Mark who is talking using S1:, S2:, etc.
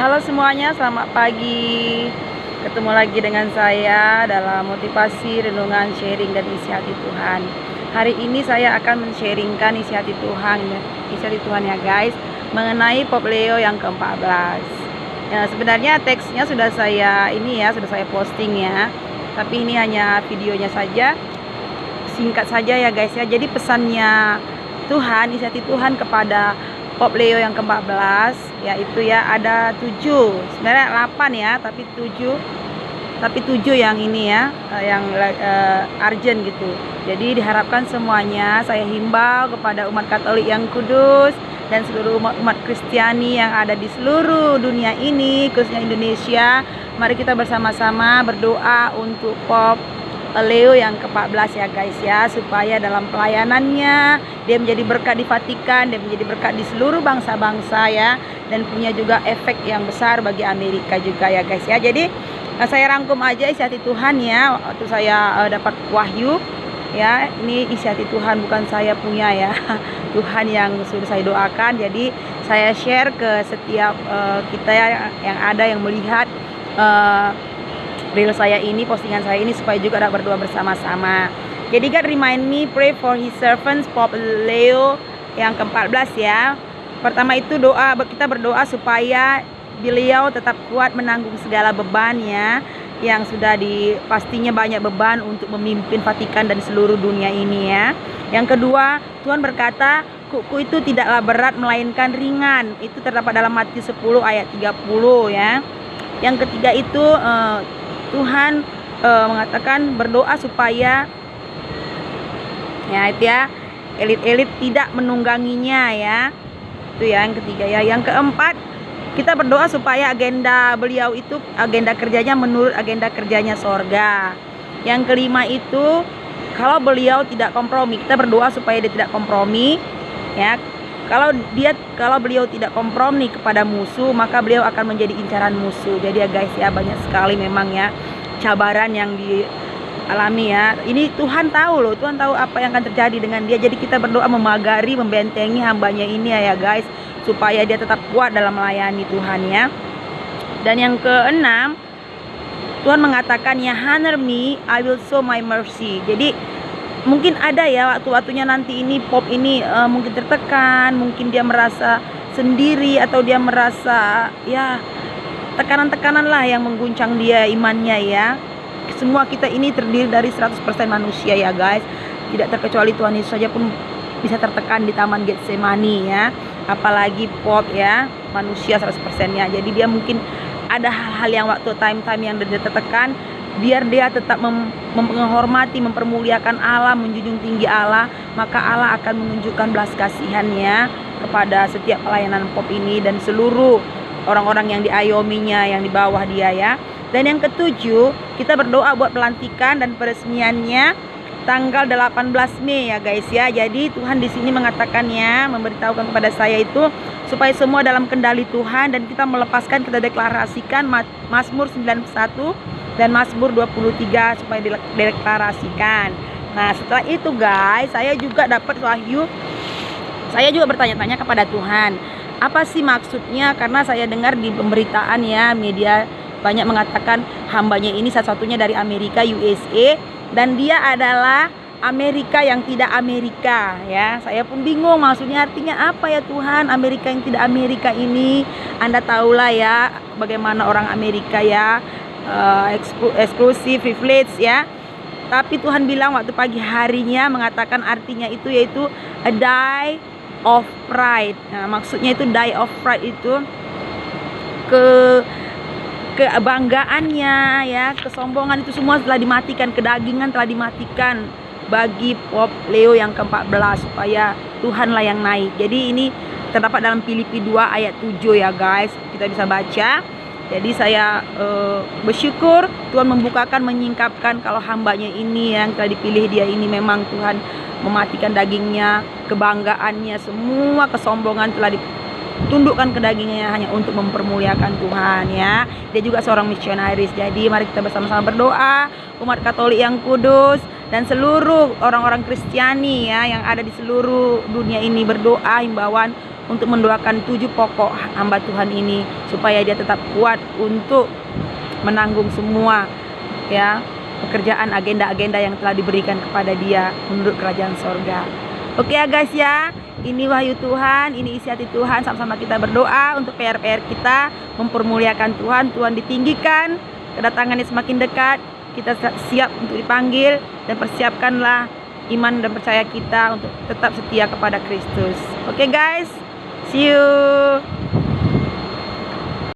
S1: Halo semuanya, selamat pagi. Ketemu lagi dengan saya dalam motivasi, renungan, sharing, dan isi hati Tuhan. Hari ini saya akan men-sharingkan isi hati Tuhan ya guys, mengenai Pope Leo yang ke-14. Ya, sebenarnya teksnya sudah saya posting ya. Tapi ini hanya videonya saja. Singkat saja ya guys ya. Jadi pesannya Tuhan, isi hati Tuhan kepada Pope Leo yang ke-14 yaitu ya ada 7, sebenarnya 8 ya, tapi 7 yang ini ya, yang urgent gitu. Jadi diharapkan semuanya, saya himbau kepada umat Katolik yang kudus dan seluruh umat Kristiani yang ada di seluruh dunia ini, khususnya Indonesia. Mari kita bersama-sama berdoa untuk Pope Leo yang ke-14 ya guys ya, supaya dalam pelayanannya dia menjadi berkat di Vatikan, dia menjadi berkat di seluruh bangsa-bangsa ya, dan punya juga efek yang besar bagi Amerika juga ya guys ya. Jadi saya rangkum aja isi hati Tuhan ya, waktu saya dapat wahyu ya. Ini isi hati Tuhan, bukan saya punya ya, Tuhan yang sudah saya doakan. Jadi saya share ke setiap kita ya, yang ada yang melihat reel saya ini, postingan saya ini, supaya juga dapat berdoa bersama-sama. Jadi God remind me, pray for his servants Pope Leo yang ke-14 ya. Pertama itu kita berdoa supaya beliau tetap kuat menanggung segala beban ya, yang sudah pastinya banyak beban untuk memimpin Vatikan dan seluruh dunia ini ya. Yang kedua, Tuhan berkata kuku itu tidaklah berat melainkan ringan. Itu terdapat dalam Matius 10 ayat 30 ya. Yang ketiga itu Tuhan mengatakan berdoa supaya ya itu ya, elit-elit tidak menungganginya ya. Itu ya yang ketiga ya. Yang keempat, kita berdoa supaya agenda beliau itu, agenda kerjanya menurut agenda kerjanya sorga. Yang kelima itu, kalau beliau tidak kompromi, kita berdoa supaya dia tidak kompromi ya. Kalau beliau tidak kompromi kepada musuh, maka beliau akan menjadi incaran musuh. Jadi ya guys ya, banyak sekali memang ya cabaran yang dialami ya. Ini Tuhan tahu loh, Tuhan tahu apa yang akan terjadi dengan dia. Jadi kita berdoa memagari, membentengi hambanya ini ya guys, supaya dia tetap kuat dalam melayani Tuhan ya. Dan yang keenam, Tuhan mengatakan ya, honor me, I will show my mercy. Jadi mungkin ada ya waktu-waktunya nanti ini Pop ini mungkin tertekan, mungkin dia merasa sendiri, atau dia merasa ya tekanan-tekanan lah yang mengguncang dia imannya ya. Semua kita ini terdiri dari 100% manusia ya guys, tidak terkecuali Tuhan Yesus saja pun bisa tertekan di Taman Getsemani ya, apalagi Pop ya, manusia 100% nya. Jadi dia mungkin ada hal-hal yang waktu time-time yang dia tertekan, biar dia tetap menghormati, mempermuliakan Allah, menjunjung tinggi Allah, maka Allah akan menunjukkan belas kasihannya kepada setiap pelayanan Pop ini dan seluruh orang-orang yang diayominya, yang di bawah dia ya. Dan yang ketujuh, kita berdoa buat pelantikan dan peresmiannya tanggal 18 Mei ya guys ya. Jadi Tuhan di sini mengatakannya, memberitahukan kepada saya itu supaya semua dalam kendali Tuhan, dan kita melepaskan, kita deklarasikan Mazmur 91 dan Mazmur 23 supaya dideklarasikan. Nah setelah itu guys, saya juga dapat wahyu. Saya juga bertanya-tanya kepada Tuhan, apa sih maksudnya? Karena saya dengar di pemberitaan ya, media banyak mengatakan hambanya ini satu-satunya dari Amerika, USA, dan dia adalah Amerika yang tidak Amerika ya. Saya pun bingung maksudnya, artinya apa ya Tuhan, Amerika yang tidak Amerika ini? Anda tahulah ya bagaimana orang Amerika ya, eksklusif, privilege ya. Tapi Tuhan bilang waktu pagi harinya mengatakan artinya itu yaitu a die of pride. Nah, maksudnya itu die of pride itu kebanggaannya ya, kesombongan itu semua telah dimatikan, kedagingan telah dimatikan bagi Pope Leo yang ke-14, supaya Tuhanlah yang naik. Jadi ini terdapat dalam Filipi 2 ayat 7 ya guys, kita bisa baca. Jadi saya bersyukur Tuhan membukakan, menyingkapkan kalau hambanya ini yang telah dipilih dia ini memang Tuhan mematikan dagingnya, kebanggaannya, semua kesombongan telah ditundukkan ke dagingnya hanya untuk mempermuliakan Tuhan ya. Dia juga seorang misionaris. Jadi mari kita bersama-sama berdoa, umat Katolik yang kudus dan seluruh orang-orang Kristiani ya yang ada di seluruh dunia ini berdoa, himbauan untuk mendoakan 7 pokok hamba Tuhan ini supaya dia tetap kuat untuk menanggung semua ya pekerjaan agenda-agenda yang telah diberikan kepada dia menurut kerajaan sorga. Oke ya guys ya, ini wahyu Tuhan, ini isi hati Tuhan. Sama-sama kita berdoa untuk PR-PR kita, mempermuliakan Tuhan, Tuhan ditinggikan, kedatangannya semakin dekat, kita siap untuk dipanggil, dan persiapkanlah iman dan percaya kita untuk tetap setia kepada Kristus. Oke guys, see you.